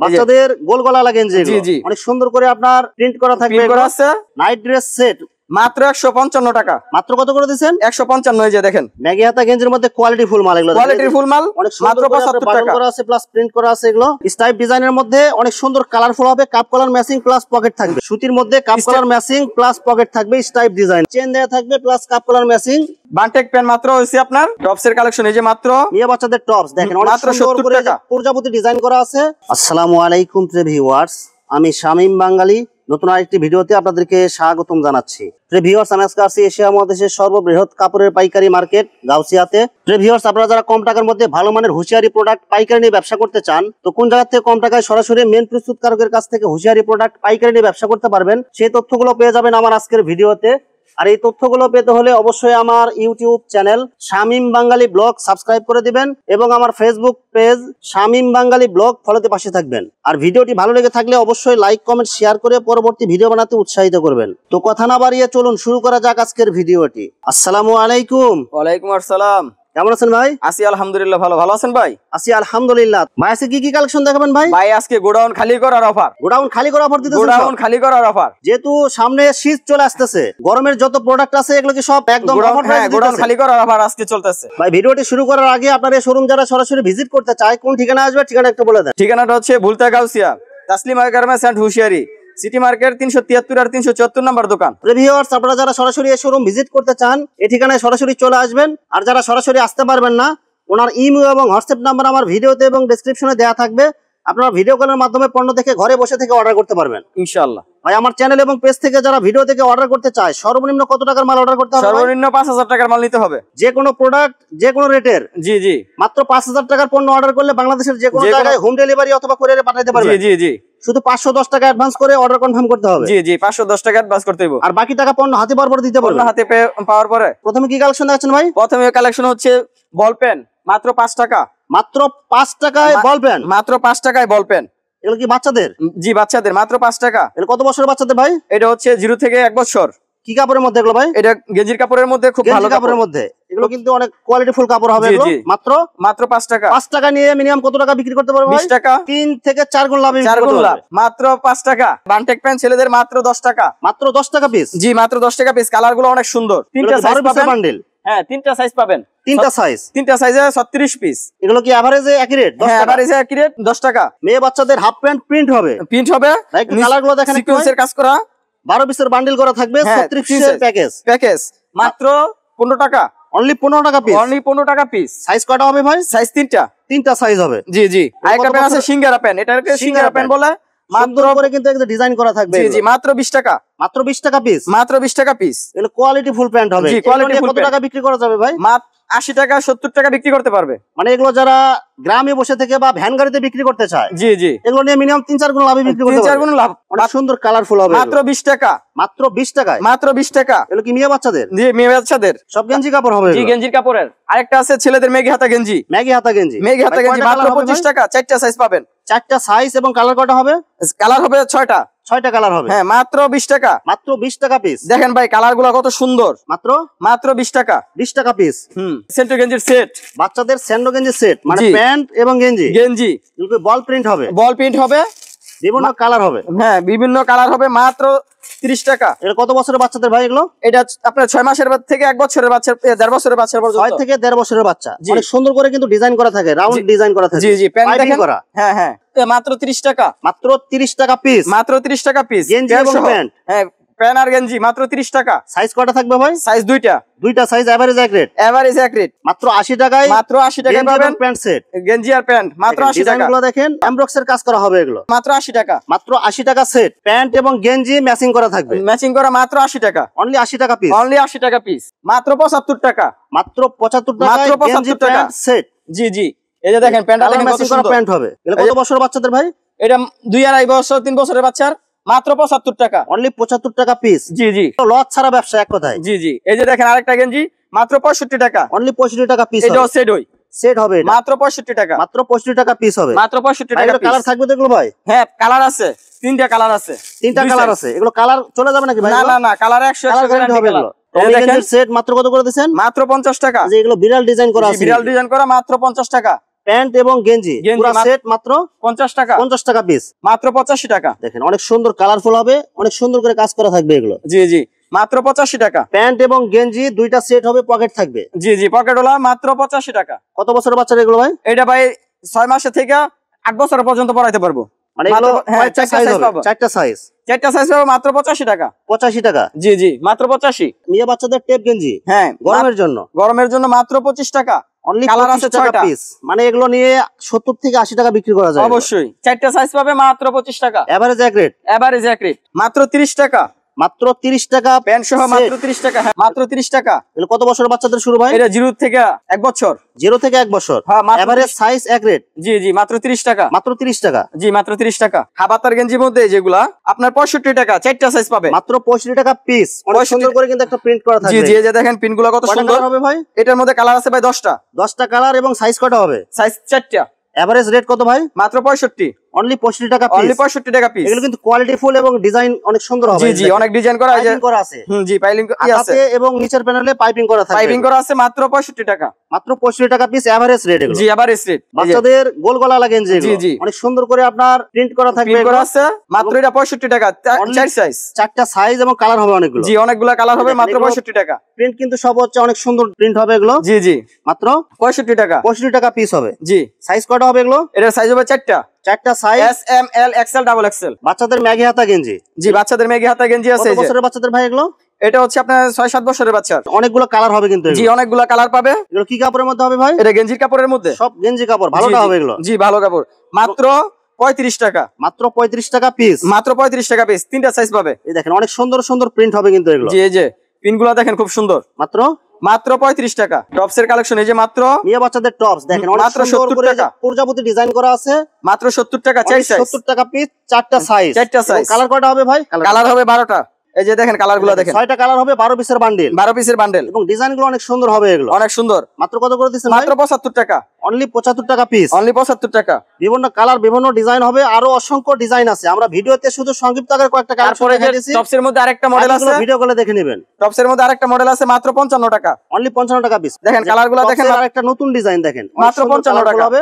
বাচ্চাদের গোল গলা গেঞ্জি জি জি অনেক সুন্দর করে আপনার প্রিন্ট করা থাকবে, নাইট ড্রেস সেট মাত্র 155 টাকা। মাত্র কত করে দিচ্ছেন? 155। এই যে দেখেন ম্যাগি হাতা গেঞ্জির মধ্যে কোয়ালিটি ফুল মাল, এগুলো কোয়ালিটি ফুল মাল মাত্র 75 টাকা করা আছে, প্লাস প্রিন্ট করা আছে। এগুলো স্টাইপ ডিজাইনের মধ্যে অনেক সুন্দর কালারফুল হবে, cup collar matching plus pocket থাকবে। সুতির মধ্যে cup collar matching plus pocket থাকবে, স্টাইপ ডিজাইন চেন দেয়া থাকবে প্লাস কাপ কলার ম্যাচিং। বানটেক প্যান্ট মাত্র হইছে আপনার টপস এর কালেকশন। এই যে মাত্র মেয়ে বাচ্চাদের টপস দেখেন মাত্র 70 টাকা, প্রজাপতি ডিজাইন করা আছে। আসসালামু আলাইকুম প্রিয় ভিউয়ার্স, আমি শামীম বাঙালি নতুন আরেকটি ভিডিওতে আপনাদেরকে স্বাগতম জানাচ্ছি। প্রিয় ভিউয়ার্স, আমি আজকে আসছি এশিয়া মহাদেশের সর্ববৃহৎ কাপড়ের পাইকারি মার্কেট গাউসিয়াতে। প্রিয় ভিউয়ার্স, আপনারা যারা কম টাকার মধ্যে ভালো মানের হুঁশিয়ারি প্রোডাক্ট পাইকারি নিয়ে ব্যবসা করতে চান, তো কোন জায়গা থেকে কম টাকায় সরাসরি মেন প্রস্তুতকারকের কাছ থেকে হুঁশিয়ারি প্রোডাক্ট পাইকারি নিয়ে ব্যবসা করতে পারবেন, সেই তথ্যগুলো পেয়ে যাবেন আমার আজকের ভিডিওতে। আর এই তথ্যগুলো পেতে হলে অবশ্যই আমার ইউটিউব চ্যানেল শামীম বাঙালি ব্লগ সাবস্ক্রাইব করে দিবেন এবং আমার ফেসবুক পেজ শামীম বাঙালি ব্লগ ফলোতে পাশে থাকবেন। আর ভিডিওটি ভালো লেগে থাকলে অবশ্যই লাইক কমেন্ট শেয়ার করে পরবর্তী ভিডিও বানাতে উৎসাহিত করবেন। তো কথা না বাড়িয়ে চলুন শুরু করা যাক আজকের ভিডিওটি। আসসালামু আলাইকুম। ওয়ালাইকুম আসসালাম। কেমন আছেন ভাই? আছি আলহামদুলিল্লাহ, ভালো আছেন ভাই? আছি আলহামদুলিল্লাহ। ভাই আজকে কি কালেকশন দেখাবেন ভাই? ভাই আজকে গোডাউন খালি করার অফার। গোডাউন খালি করার অফার দিতেছেন? গোডাউন খালি করার অফার, যেহেতু সামনে শীত চলে আসতেছে, গরমের যত প্রোডাক্ট আছে এগুলো কি সব একদম অফার প্রাইসে দিতেছেন? গোডাউন খালি করার অফার আজকে চলতেছে। ভাই ভিডিওটি শুরু করার আগে আপনার এই শোরুম যারা সরাসরি ভিজিট করতে চায় কোন ঠিকানা আসবে, ঠিকানা একটু বলে দেন। ঠিকানাটা হচ্ছে Bhulta Gausia Taslima garments and Hushiyari, city market 373 আর 374 নম্বর দোকান। ভিউয়ার্স, আপনারা যারা সরাসরি এই শোরুম ভিজিট করতে চান এই ঠিকানায় সরাসরি চলে আসবেন। আর যারা সরাসরি আসতে পারবেন না, ওনার ইমেল এবং হোয়াটসঅ্যাপ নাম্বার আমার ভিডিওতে এবং ডেসক্রিপশনে দেওয়া থাকবে, আপনারা ভিডিও কলের মাধ্যমে পণ্য দেখে ঘরে বসে থেকে অর্ডার করতে পারবেন ইনশাআল্লাহ। ভাই আমার চ্যানেল এবং পেজ থেকে যারা ভিডিও থেকে অর্ডার করতে চায় সর্বনিম্ন কত টাকার মাল অর্ডার করতে হবে? সর্বনিম্ন 5000 টাকার মাল নিতে হবে। যে কোনো প্রোডাক্ট যে কোনো রেটের? জি জি, মাত্র 5000 টাকার পণ্য অর্ডার করলে বাংলাদেশের যে কোনো জায়গায় হোম ডেলিভারি অথবা কুরিয়ারে পাঠাতে পারবেন। জি জি জি, শুধু 510 টাকা অ্যাডভান্স করে অর্ডার কনফার্ম করতে হবে। জি জি, 510 টাকা অ্যাডভান্স করতে হবে, আর বাকি টাকা পণ্য হাতে পাওয়ার পর দিতে পারবেন। হাতে পাওয়ার পরে। প্রথমে কি কালেকশন দেখাচ্ছেন ভাই? প্রথমে কালেকশন হচ্ছে বল পেন, মাত্র 5 টাকা। মাত্র 5 টাকায় বল পেন? মাত্র 5 টাকায় বল পেন। এগুলো কি বাচ্চাদের? জি বাচ্চাদের, মাত্র 5 টাকা। এটা কত বছরের বাচ্চাদের ভাই? এটা হচ্ছে 0 থেকে 1 বছর। কি কাপড়ের মধ্যে এগুলো ভাই? এটা গেঞ্জির কাপড়ের মধ্যে, খুব ভালো কাপড়ের মধ্যে। এগুলো কিন্তু অনেক কোয়ালিটি ফুল কাপড় হবে। এগুলো মাত্র 5 টাকা। 5 টাকা নিয়ে মিনিমাম কত টাকা বিক্রি করতে পারবে? 20 টাকা। 3 থেকে 4 গুণ লাভ। 4 গুণ লাভ, মাত্র 5 টাকা। বানটেক প্যান্ট ছেলেদের মাত্র 10 টাকা। মাত্র 10 টাকা পিস? জি মাত্র 10 টাকা পিস। কালার গুলো অনেক সুন্দর। 3টা সাইজ পাবেন। বান্ডেল? হ্যাঁ 3টা সাইজ পাবেন। 3টা সাইজে 36 পিস। এগুলো কি এভারেজে একই রেট? 10 টাকা এভারেজে একই রেট, 10 টাকা। মেয়ে বাচ্চাদের হাফ প্যান্ট প্রিন্ট হবে। কালার গুলো দেখেন, সিকোয়েন্সের কাজ করা, 12 পিসের বান্ডেল করা থাকবে, 36 পিসের প্যাকেজ। মাত্র 15 টাকা। অনলি 15 টাকা পিস? অনলি 15 টাকা পিস। সাইজ কয়টা হবে ভাই? সাইজ 3টা সাইজ হবে। জি জি। আরেকটা প্যান্ট আছে সিঙ্গারা প্যান্ট, এটাকে সিঙ্গারা প্যান্ট বলে। মাত্র করে কিন্তু একটা ডিজাইন করা থাকবে। জি জি, মাত্র 20 টাকা। মাত্র 20 টাকা পিস? মাত্র 20 টাকা পিস। এগুলো কোয়ালিটি ফুল প্যান্ট হবে। জি কোয়ালিটি ফুল। কত টাকা বিক্রি করা যাবে ভাই? মাত্র 80 টাকা 70 টাকা বিক্রি করতে পারবে। মানে এগুলো যারা গ্রামে বসে থেকে বা ভ্যান গাড়িতে বিক্রি করতে চায়, জি জি, এগুলো নিয়ে মিনিমাম 3-4 গুণ লাভে বিক্রি করতে পারবে। 3-4 গুণ লাভ। অনেক সুন্দর কালারফুল হবে। মাত্র 20 টাকা। মাত্র 20 টাকায়? মাত্র 20 টাকা। এগুলো কি মেয়ে বাচ্চাদের? জি মেয়ে বাচ্চাদের সব গেঞ্জি কাপড় হবে? জি গেঞ্জির কাপড়ের। আরেকটা আছে ছেলেদের ম্যাগি হাতা গেঞ্জি। ম্যাগি হাতা গেঞ্জি মাত্র 25 টাকা। 4টা সাইজ পাবেন। 4টা সাইজ এবং কালার কয়টা হবে? কালার হবে 6টা। 6টা কালার হবে। হ্যাঁ মাত্র 20 টাকা। মাত্র 20 টাকা পিস। দেখেন ভাই কালার গুলো কত সুন্দর। মাত্র 20 টাকা। 20 টাকা পিস। সেন্টো গেঞ্জির সেট, বাচ্চাদের স্যান্ডো গেঞ্জির সেট, মানে প্যান্ট এবং গেঞ্জি। এগুলো বল প্রিন্ট হবে? বল প্রিন্ট হবে, বিভিন্ন কালার হবে। হ্যাঁ বিভিন্ন কালার হবে, মাত্র 30 টাকা। এটা কত বছরের বাচ্চাদের ভাই এগুলো? এটা আপনার 6 মাসের থেকে 1 বছরের বাচ্চা, 1.5 বছরের বাচ্চা পর্যন্ত। 6 থেকে 1.5 বছরের বাচ্চা। অনেক সুন্দর করে কিন্তু ডিজাইন করা থাকে, রাউন্ড ডিজাইন করা থাকে। জি জি, প্যান্ট দেখেন করা। হ্যাঁ হ্যাঁ, মাত্র 30 টাকা। মাত্র 30 টাকা পিস? মাত্র 30 টাকা পিস। গেঞ্জি এবং প্যান্ট? হ্যাঁ প্যান্ট আর গেঞ্জি মাত্র 30 টাকা। সাইজ কয়টা থাকবে ভাই? সাইজ 2টা সাইজ, এভারেজ এক রেট? এভারেজ এক রেট। মাত্র 80 টাকায়? মাত্র 80 টাকায় পাবেন প্যান্ট সেট, গেঞ্জি আর প্যান্ট মাত্র 80 টাকা। ডিজাইনগুলো দেখেন, এমব্রক্সের কাজ করা হবে এগুলো। মাত্র 80 টাকা। মাত্র 80 টাকা সেট, প্যান্ট এবং গেঞ্জি ম্যাচিং করা থাকবে। ম্যাচিং করা, মাত্র 80 টাকা। অনলি 80 টাকা পিস? অনলি 80 টাকা পিস। মাত্র 75 টাকা। মাত্র 75 টাকা। মাত্র 75 টাকা সেট? জি জি। এই যে দেখেন প্যান্টটা দেখেন কত সুন্দর প্যান্ট হবে। এটা কত বছরের বাচ্চাদের ভাই? এটা 2-2.5 বছর 3 বছরের বাচ্চার। মাত্র 75 টাকা। অনলি 75 টাকা পিস? জি জি, লস ছাড়া ব্যবসা এক কথায়। জি জি। এই যে দেখেন আরেকটা গেঞ্জি, মাত্র 65 টাকা। অনলি 65 টাকা পিস? এটাও সেট হবে, মাত্র 65 টাকা। মাত্র 65 টাকা পিস হবে? মাত্র 65 টাকা। কালার থাকবে তো এগুলো ভাই? হ্যাঁ কালার আছে, 3টা কালার আছে। 3টা কালার আছে। এগুলো কালার চলে যাবে নাকি ভাই? না না না, কালার 100 গ্যারান্টি হবে এগুলো। এই দেখেন সেট মাত্র কত করে দিবেন? মাত্র 50 টাকা। যে এগুলো বিড়াল ডিজাইন করা আছে? বিড়াল ডিজাইন করা, মাত্র 50 টাকা। প্যান্ট এবং গেঞ্জি পুরো সেট মাত্র 50 টাকা, 50 টাকা পিস, মাত্র 85 টাকা। দেখেন অনেক সুন্দর কালারফুল হবে, অনেক সুন্দর করে কাজ করা থাকবে এগুলো। জি জি, মাত্র 85 টাকা। প্যান্ট এবং গেঞ্জি দুইটা সেট হবে, পকেট থাকবে। জি জি, পকেটওয়ালা, মাত্র 85 টাকা। কত বছরের বাচ্চারা এগুলো ভাই? এটা ভাই 6 মাসের থেকে 8 বছর পর্যন্ত পড়াইতে পারবো। মানে এগুলো চারটা সাইজ হবে, চারটা সাইজ পাবো মাত্র 85 টাকা। 85 টাকা, জি জি, মাত্র 85। মেয়ে বাচ্চাদের টেপ গেঞ্জি, হ্যাঁ, গরমের জন্য মাত্র 25 টাকা। অনলি কালার আছে 6টা পিস, মানে এগুলো নিয়ে 70 থেকে 80 টাকা বিক্রি করা যায়। অবশ্যই, চারটা সাইজ পাবে মাত্র 25 টাকা। এভারেজ এক রেট মাত্র 30 টাকা, মাত্র 30 টাকা। প্যান্ট সহ মাত্র 30 টাকা। হ্যাঁ, মাত্র 30 টাকা। এগুলো কত বছরের বাচ্চাদের শুরু ভাই? এটা 0 থেকে 1 বছর। 0 থেকে 1 বছর। হ্যাঁ, এভারেজ সাইজ এক রেট। জি জি, মাত্র 30 টাকা। মাত্র 30 টাকা। জি, মাত্র 30 টাকা। হাবাতার গেঞ্জির মধ্যে যেগুলা আপনার 65 টাকা, চারটা সাইজ পাবে মাত্র 65 টাকা পিস। অনেক সুন্দর করে কিন্তু একটা প্রিন্ট করা থাকবে। জি জি, এই যে দেখেন পিনগুলো কত সুন্দর হবে ভাই। এটার মধ্যে কালার আছে ভাই 10টা কালার এবং সাইজ কয়টা হবে? সাইজ 4টা। এভারেজ রেট কত ভাই? মাত্র 65। অনলি 65 টাকা পিস। অনলি 65 টাকা পিস। এগুলো কিন্তু কোয়ালিটি ফুল এবং ডিজাইন অনেক সুন্দর হবে। জি জি, অনেক ডিজাইন করা আছে, পাইপিং করা আছে। জি, পাইপিং আছে এবং নিচের প্যানেলে পাইপিং করা থাকবে। পাইপিং করা আছে, মাত্র 65 টাকা। মাত্র 65 টাকা পিস, এভারেজ রেট এগুলো। জি, এভারেজ রেট। বাচ্চাদের গোল গলা গেঞ্জি জি জি, অনেক সুন্দর করে আপনার প্রিন্ট করা থাকবে। প্রিন্ট করা আছে, মাত্র এটা 65 টাকা। 4 সাইজ, 4টা সাইজ এবং কালার হবে অনেকগুলো। জি, অনেকগুলো কালার হবে, মাত্র 65 টাকা। প্রিন্ট কিন্তু সব হচ্ছে অনেক সুন্দর প্রিন্ট হবে এগুলো। জি জি, মাত্র 65 টাকা। 65 টাকা পিস হবে। জি, সাইজ কয়টা হবে এগুলো? এটার সাইজ হবে 4টা size, S M L XL double XL. বাচ্চাদের ম্যাগি হাতা গেঞ্জি। জি, বাচ্চাদের ম্যাগি হাতা গেঞ্জি আছে। কত বছরের বাচ্চাদের ভাই এগুলো? এটা হচ্ছে আপনার 6-7 বছরের বাচ্চা। অনেকগুলো কালার হবে কিন্তু। জি, অনেকগুলো কালার পাবে। এগুলো কি কাপড়ের মধ্যে হবে ভাই? এটা গেঞ্জির কাপড়ের মধ্যে। সব গেঞ্জি কাপড়, ভালোটা হবে এগুলো। জি, ভালো কাপড়। মাত্র 35 টাকা। মাত্র 35 টাকা পিস। মাত্র 35 টাকা পিস, 3টা সাইজ পাবে। এই দেখেন অনেক সুন্দর সুন্দর প্রিন্ট হবে কিন্তু এগুলো। জি, এই যে পিনগুলো দেখেন খুব সুন্দর। মাত্র 35 টাকা। টপসের কালেকশন এই যে মাত্র মেয়ে বাচ্চাদের টপস দেখেন অনেক সুন্দর করে প্রজাপতি ডিজাইন করা আছে। মাত্র 70 টাকা, 4 সাইজ। 70 টাকা পিস, 4টা সাইজ। কালার কয়টা হবে ভাই? কালার হবে 12টা। এই যে দেখেন কালারগুলো দেখেন, 6টা কালার হবে, 12 পিসের বান্ডেল। 12 পিসের বান্ডেল এবং ডিজাইনগুলো অনেক সুন্দর হবে এগুলো। অনেক সুন্দর। মাত্র কত করে দিচ্ছেন? মাত্র 75 টাকা। অনলি 75 টাকা পিস। অনলি 75 টাকা। বিভিন্ন কালার, বিভিন্ন ডিজাইন হবে, আরো অসংখ্য ডিজাইন আছে। আমরা ভিডিওতে শুধু সংক্ষিপ্ত আকারে কয়েকটা কালেকশন দেখাইছি। টপসের মধ্যে আরেকটা মডেল আছে, ভিডিও করে দেখে নেবেন। টপসের মধ্যে আরেকটা মডেল আছে, মাত্র 55 টাকা। অনলি 55 টাকা পিস। দেখেন কালারগুলো দেখেন, আরেকটা নতুন ডিজাইন দেখেন, মাত্র 55 টাকা হবে।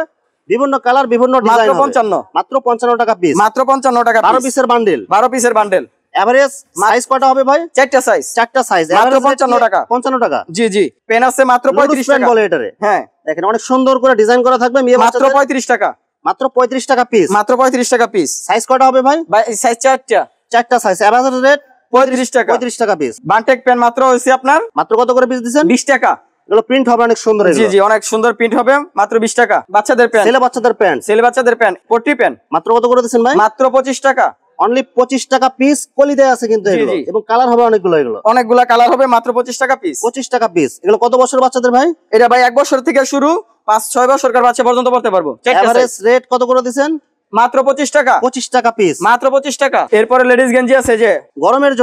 বিভিন্ন কালার, বিভিন্ন ডিজাইন হবে। মাত্র 55 টাকা পিস। মাত্র 55 টাকা। 12 পিসের বান্ডেল। 12 পিসের বান্ডেল। এভারেজ সাইজ কয়টা হবে ভাই? 4টা সাইজ। 4টা সাইজ, মাত্র 55 টাকা। 55 টাকা। জি জি, পেন আছে মাত্র 35 টাকা বলে এটারে। হ্যাঁ, দেখেন অনেক সুন্দর করে ডিজাইন করা থাকবে। মাত্র 35 টাকা। মাত্র 35 টাকা পিস। মাত্র 35 টাকা পিস। সাইজ কয়টা হবে ভাই? সাইজ 4টা সাইজ। এভারেজ রেট 35 টাকা। 35 টাকা পিস। বান্টেক পেন মাত্র হইছে আপনার, মাত্র কত করে পিস দিবেন? 20 টাকা। এগুলো প্রিন্ট হবে অনেক সুন্দর। জি জি, অনেক সুন্দর প্রিন্ট হবে, মাত্র 20 টাকা। বাচ্চাদের প্যান্ট, ছেলে বাচ্চাদের প্যান্ট, পট্টি প্যান্ট মাত্র কত করে দিচ্ছেন ভাই? মাত্র 25 টাকা। অনলি 25 টাকা পিস। কলি দেয়া আছে কিন্তু এগুলো, এবং কালার হবে অনেকগুলো। এগুলো অনেকগুলা কালার হবে, মাত্র 25 টাকা পিস। 25 টাকা পিস। এগুলো কত বছর বাচ্চাদের ভাই? এটা ভাই 1 বছর থেকে শুরু, 5-6 বছরকার বাচ্চা পর্যন্ত পড়তে পারবো। এভারেজ রেট কত করে দিবেন? মাত্র 25 টাকা। 25 টাকা পিস। মাত্র 25 টাকা। এরপরে লেডিস গেঞ্জি আছে, যে গরমের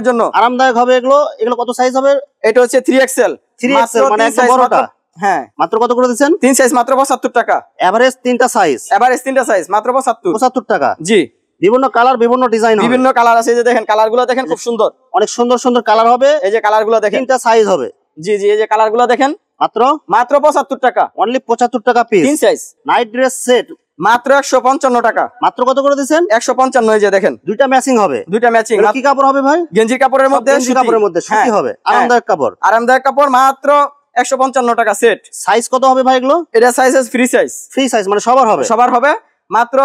জন্য আরামদায়ক হবে এগুলো। এগুলো কত সাইজ হবে? এটা হচ্ছে 3XL। 3XL মানে একদম বড়টা। হ্যাঁ, মাত্র কত করে দিবেন? 3 সাইজ, মাত্র 75 টাকা। এভারেজ 3টা সাইজ। মাত্র 75 টাকা। জি, বিভিন্ন কালার, বিভিন্ন ডিজাইন, বিভিন্ন কালার আছে। এই যে দেখেন কালারগুলো দেখেন খুব সুন্দর, অনেক সুন্দর সুন্দর কালার হবে। এই যে কালারগুলো দেখেন, 3টা সাইজ হবে। জি জি, এই যে কালারগুলো দেখেন, মাত্র 75 টাকা। অনলি 75 টাকা piece. 3 size. Night dress set মাত্র 155 টাকা। মাত্র কত করে দিবেন? 155। এই যে দেখেন দুইটা ম্যাচিং হবে। দুইটা ম্যাচিং। কি কাপড় হবে ভাই? গেঞ্জি কাপড়ের মধ্যে, সুতি হবে, আরামদায়ক কাপড়। আরামদায়ক কাপড়, মাত্র 155 টাকা সেট। সাইজ কত হবে ভাই এগুলো? এটা সাইজ ফ্রি সাইজ, মানে সবার হবে। মাত্র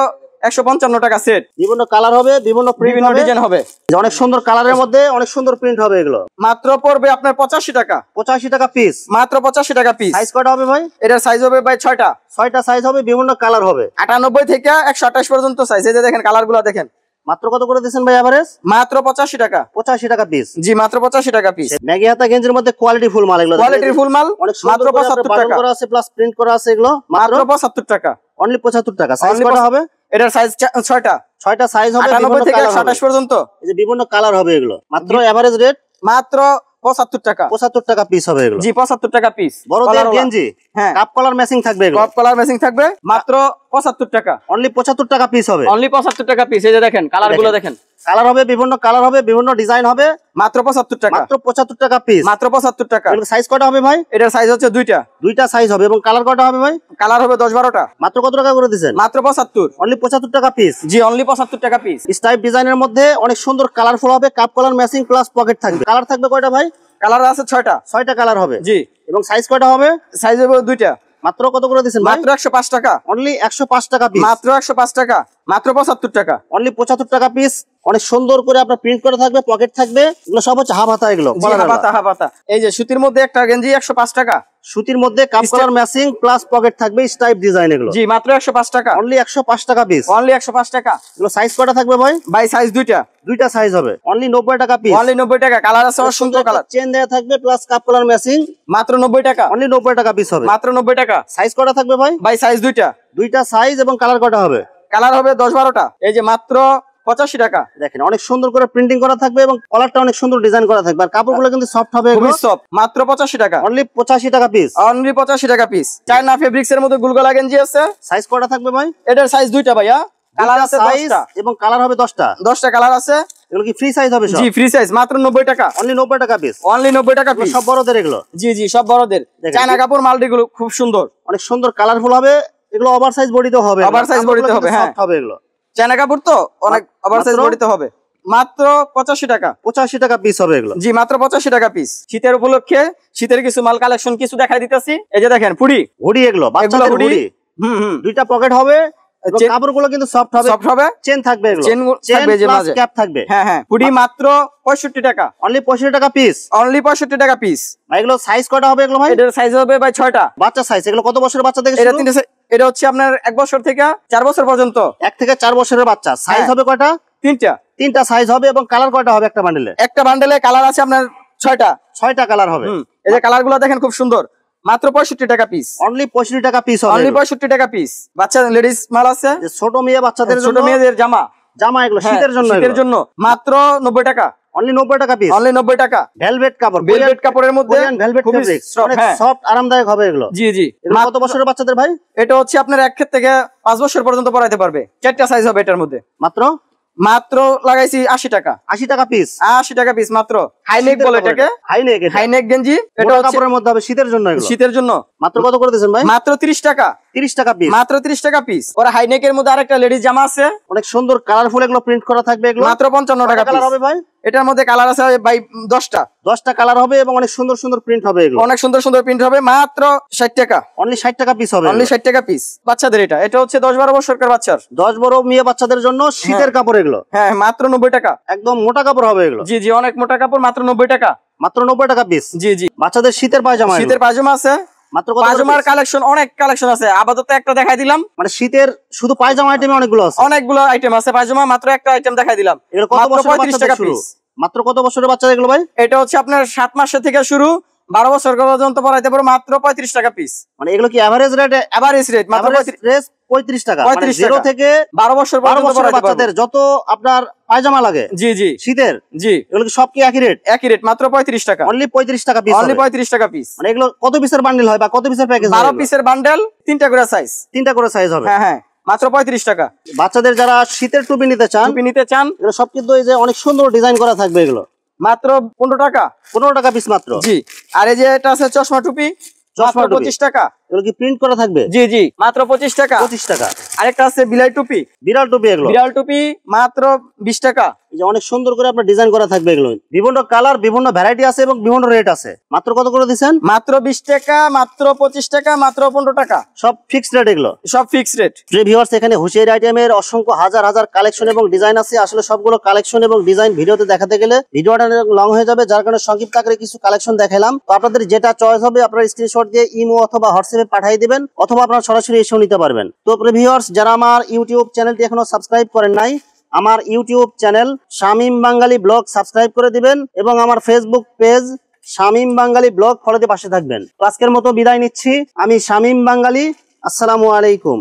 155 টাকা সেট। বিভিন্ন কালার হবে, বিভিন্ন ডিজাইন হবে, অনেক সুন্দর কালারের মধ্যে অনেক সুন্দর প্রিন্ট হবে এগুলো। মাত্র পড়বে আপনার 85 টাকা। 85 টাকা পিস। মাত্র 85 টাকা পিস। সাইজ কয়টা হবে ভাই? এটার সাইজ হবে ভাই 6টা। 6টা সাইজ হবে, বিভিন্ন কালার হবে। 98 থেকে 128 পর্যন্ত সাইজ। এই যে দেখেন কালারগুলো দেখেন। মাত্র কত করে দিবেন ভাই এভারেজ? মাত্র 85 টাকা। 85 টাকা পিস। জি, মাত্র 85 টাকা পিস। ম্যাগি হাতা গেঞ্জির মধ্যে কোয়ালিটি ফুল মাল এগুলো। কোয়ালিটির ফুল মাল, মাত্র 75 টাকা করা আছে, প্লাস প্রিন্ট করা আছে এগুলো। মাত্র 75 টাকা। অনলি 75 টাকা। সাইজ কয়টা হবে? এটার সাইজ 6টা। 6টা সাইজ হবে, 98 থেকে 128 পর্যন্ত। এই যে বিভিন্ন কালার হবে এগুলো। মাত্র এভারেজ রেট মাত্র 75 টাকা। 75 টাকা পিস হবে এগুলো। জি, 75 টাকা পিস। বড়দের গেঞ্জি, হ্যাঁ, কাপ কলার ম্যাচিং থাকবে এগুলো। কাপ কলার ম্যাচিং থাকবে, মাত্র 75 টাকা। অনলি 75 টাকা পিস হবে। অনলি 75 টাকা পিস। এই যে দেখেন কালারগুলো দেখেন। কালার হবে, বিভিন্ন কালার হবে, বিভিন্ন ডিজাইন হবে। মাত্র 75 টাকা। মাত্র 75 টাকা পিস। মাত্র 75 টাকা। এগুলো সাইজ কয়টা হবে ভাই? এটার সাইজ হচ্ছে দুইটা। দুইটা সাইজ হবে এবং কালার কয়টা হবে ভাই? কালার হবে 10-12টা। মাত্র কত টাকা করে দিবেন? মাত্র 75। অনলি 75 টাকা পিস। জি অনলি 75 টাকা পিস। স্টাইপ ডিজাইনের মধ্যে অনেক সুন্দর কালারফুল হবে, cup collar matching plus pocket থাকবে। কালার থাকবে কয়টা ভাই? কালার আছে 6টা। 6টা কালার হবে। জি। এবং সাইজ কয়টা হবে? সাইজ হবে দুইটা। মাত্র কত করে দিবেন ভাই? মাত্র 105 টাকা। অনলি 105 টাকা পিস। মাত্র 105 টাকা। মাত্র 75 টাকা। অনলি 75 টাকা পিস। অনেক সুন্দর করে আপনার প্রিন্ট করা থাকবে, পকেট থাকবে। এগুলো সব হচ্ছে হাফ হাতা। এগুলো হাফ হাতা। এই যে সুতির মধ্যে একটা গেঞ্জি 105 টাকা। সুতির মধ্যে cup collar matching plus pocket থাকবে, স্টাইপ ডিজাইন। এগুলো জি মাত্র 105 টাকা। অনলি 105 টাকা পিস। অনলি 105 টাকা। এগুলো সাইজ কয়টা থাকবে ভাই? ভাই সাইজ দুইটা। দুইটা সাইজ হবে। অনলি 90 টাকা পিস। অনলি 90 টাকা। কালার আছে অনেক সুন্দর কালার। চেন দেয়া থাকবে প্লাস কাপ কলার ম্যাচিং। মাত্র 90 টাকা। অনলি 90 টাকা পিস হবে। মাত্র 90 টাকা। সাইজ কয়টা থাকবে ভাই? ভাই সাইজ দুইটা। দুইটা সাইজ এবং কালার কয়টা হবে? কালার হবে 10-12টা। এই যে মাত্র 85 টাকা। দেখেন অনেক সুন্দর করে প্রিন্টিং করা থাকবে এবং কলারটা অনেক সুন্দর ডিজাইন করা থাকবে। আর কাপড়গুলো কিন্তু সফট হবে, খুবই সফট। মাত্র 85 টাকা। অনলি 85 টাকা পিস। অনলি 85 টাকা পিস। চায়না ফেব্রিক্স এর মধ্যে গুলগলা গেঞ্জি আছে। সাইজ কয়টা থাকবে ভাই? এটার সাইজ দুইটা ভাইয়া। কালার আছে 10টা এবং কালার হবে 10টা। 10টা কালার আছে। এগুলো কি ফ্রি সাইজ হবে সব? জি ফ্রি সাইজ। মাত্র 90 টাকা। অনলি 90 টাকা পিস। অনলি 90 টাকা পিস। সব বড়দের এগুলো। জি জি সব বড়দের। চায়না কাপড় মালটিগুলো খুব সুন্দর। অনেক সুন্দর কালারফুল হবে। এগুলো ওভার সাইজ বডিতে হবে। ওভার সাইজ বডিতে হবে। হ্যাঁ সফট হবে এগুলো। চায়না কাপড় তো অনেক ওভার সাইজ বডিতে হবে। মাত্র 85 টাকা। 85 টাকা পিস হবে এগুলো। জি মাত্র 85 টাকা পিস। শীতের উপলক্ষে শীতের কিছু মাল কালেকশন কিছু দেখাই দিতেছি। এই যে দেখেন হুডি। হুডি এগুলো বাচ্চাদের হুডি। দুইটা পকেট হবে এবং কাপড়গুলো কিন্তু সফট হবে। সফট হবে। চেন থাকবে এগুলো। চেন থাকবে যে মাঝে। ক্যাপ থাকবে। হ্যাঁ হ্যাঁ। হুডি মাত্র 65 টাকা। অনলি 65 টাকা পিস। অনলি 65 টাকা পিস। ভাই এগুলো সাইজ কয়টা হবে এগুলো ভাই? এটার সাইজ হবে ভাই 6টা। বাচ্চা সাইজ। এগুলো কত বছরের বাচ্চা থেকে এটা শুরু? তিনটা। এটা হচ্ছে আপনার 1 বছর থেকে 4 বছর পর্যন্ত। 1 থেকে 4 বছরের বাচ্চা। সাইজ হবে কয়টা? তিনটা। তিনটা সাইজ হবে এবং কালার কয়টা হবে একটা বান্ডেলে? একটা বান্ডেলে কালার আছে আপনার 6টা। 6টা কালার হবে। এই যে কালারগুলো দেখেন খুব সুন্দর। মাত্র 65 টাকা পিস। অনলি 65 টাকা পিস হবে। অনলি 65 টাকা পিস। বাচ্চা লেডিস মাল আছে। ছোট মেয়ে বাচ্চাদের জন্য। ছোট মেয়েদের জামা। জামা এগুলো শীতের জন্য। শীতের জন্য মাত্র 90 টাকা। অনলি 90 টাকা পিস। অনলি 90 টাকা। ভেলভেট কাপড়। ভেলভেট কাপড়ের মধ্যে ভেলভেট ফেব্রিক। অনেক সফট আরামদায়ক হবে এগুলো। জি জি। কত বছরের বাচ্চাদের ভাই? এটা হচ্ছে আপনার 1 থেকে 5 বছর পর্যন্ত পরাইতে পারবে। 4টা সাইজ হবে এটার মধ্যে। মাত্র লাগাইছি 80 টাকা। 80 টাকা পিস। 80 টাকা পিস মাত্র। হাইনেক বলে এটাকে। হাইনেক গেঞ্জি। এটা কাপড়ের মধ্যে হবে শীতের জন্য এগুলো। শীতের জন্য। মাত্র কত করে দিবেন ভাই? মাত্র 30 টাকা। 30 টাকা পিস। মাত্র 30 টাকা পিস। ওরা হাইনেকের মধ্যে আরেকটা লেডিস জামা আছে। অনেক সুন্দর কালারফুল এগুলো প্রিন্ট করা থাকবে এগুলো। মাত্র 55 টাকা কালার হবে ভাই? এটার মধ্যে কালার আছে ভাই 10টা। 10টা কালার হবে এবং অনেক সুন্দর সুন্দর প্রিন্ট হবে এগুলো। অনেক সুন্দর সুন্দর প্রিন্ট হবে। মাত্র 60 টাকা। অনলি 60 টাকা পিস হবে। অনলি 60 টাকা পিস। বাচ্চাদের এটা হচ্ছে 10-12 বছরকার বাচ্চার। 10-12 মেয়ে বাচ্চাদের জন্য শীতের কাপড় এগুলো। হ্যাঁ মাত্র 90 টাকা। একদম মোটা কাপড় হবে এগুলো। জি জি অনেক মোটা কাপড়। মাত্র 90 টাকা। মাত্র 90 টাকা পিস। জি জি। বাচ্চাদের শীতের পায়জামা। শীতের পায়জামা আছে। মাত্র কত? পায়জামার কালেকশন অনেক কালেকশন আছে। আপাতত একটা দেখাই দিলাম। মানে শীতের শুধু পায়জামা আইটেমে অনেকগুলো আছে। অনেকগুলো আইটেম আছে। পায়জামা মাত্র একটা আইটেম দেখাই দিলাম। এগুলো কত বছরের বাচ্চা থেকে শুরু? মাত্র কত বছরের বাচ্চা এগুলো ভাই? এটা হচ্ছে আপনার 7 মাসের থেকে শুরু 12 বছর পর্যন্ত পরাইতে পারো। মাত্র 35 টাকা পিস। মানে এগুলো কি এভারেজ রেট? এভারেজ রেট মাত্র 35 টাকা। 35 0 থেকে 12 বছর পর্যন্ত বাচ্চাদের যত আপনার পায়জামা লাগে। জি জি। শীতের। জি। এগুলো কি সব কি একই রেট? একই রেট। মাত্র 35 টাকা। অনলি 35 টাকা পিস। অনলি 35 টাকা পিস। মানে এগুলো কত পিসের বান্ডেল হয় বা কত পিসের প্যাকেজ হয়? 12 পিসের বান্ডেল। 3টা করে সাইজ। 3টা করে সাইজ হবে। হ্যাঁ হ্যাঁ। মাত্র 35 টাকা। বাচ্চাদের যারা শীতের টুপি নিতে চান এগুলো সব কিন্তু এই যে অনেক সুন্দর ডিজাইন করা থাকবে এগুলো। মাত্র 15 টাকা। 15 টাকা পিস মাত্র। জি। আর এই যে এটা আছে চশমা টুপি। চশমা 25 টাকা। এগুলো কি প্রিন্ট করা থাকবে? জি জি। মাত্র 25 টাকা। 25 টাকা। আরেকটা আছে বিলাই টুপি। বিড়াল টুপি এগুলো। বিড়াল টুপি মাত্র 20 টাকা। এই যে অনেক সুন্দর করে আপনার ডিজাইন করা থাকবে এগুলো। বিভিন্ন কালার, বিভিন্ন ভ্যারাইটি আছে এবং বিভিন্ন রেট আছে। মাত্র কত করে দিবেন? মাত্র 20 টাকা, মাত্র 25 টাকা, মাত্র 15 টাকা। সব ফিক্সড রেট এগুলো। সব ফিক্সড রেট। প্রিয় ভিউয়ার্স, এখানে হুশিয়ারি আইটেমের অসংখ্য হাজার হাজার কালেকশন এবং ডিজাইন আছে। আসলে সবগুলো কালেকশন এবং ডিজাইন ভিডিওতে দেখাতে গেলে ভিডিওটা লং হয়ে যাবে, যার কারণে সংক্ষিপ্ত আকারে কিছু কালেকশন দেখালাম। তো আপনাদের যেটা চয়েস হবে আপনারা স্ক্রিনশট দিয়ে ইমো অথবা হোয়াটসঅ্যাপে পাঠিয়ে দিবেন, অথবা আপনারা সরাসরি এসেও নিতে পারবেন। তো প্রিয় ভিউয়ার্স, যারা আমার ইউটিউব চ্যানেলটি এখনো সাবস্ক্রাইব করেন নাই, আমার ইউটিউব চ্যানেল শামীম বাঙালি ব্লগ সাবস্ক্রাইব করে দিবেন এবং আমার ফেসবুক পেজ শামীম বাঙালি ব্লগ ফলো দিয়ে পাশে থাকবেন। তো আজকের মতো বিদায় নিচ্ছি। আমি শামীম বাঙালি। আসসালামু আলাইকুম।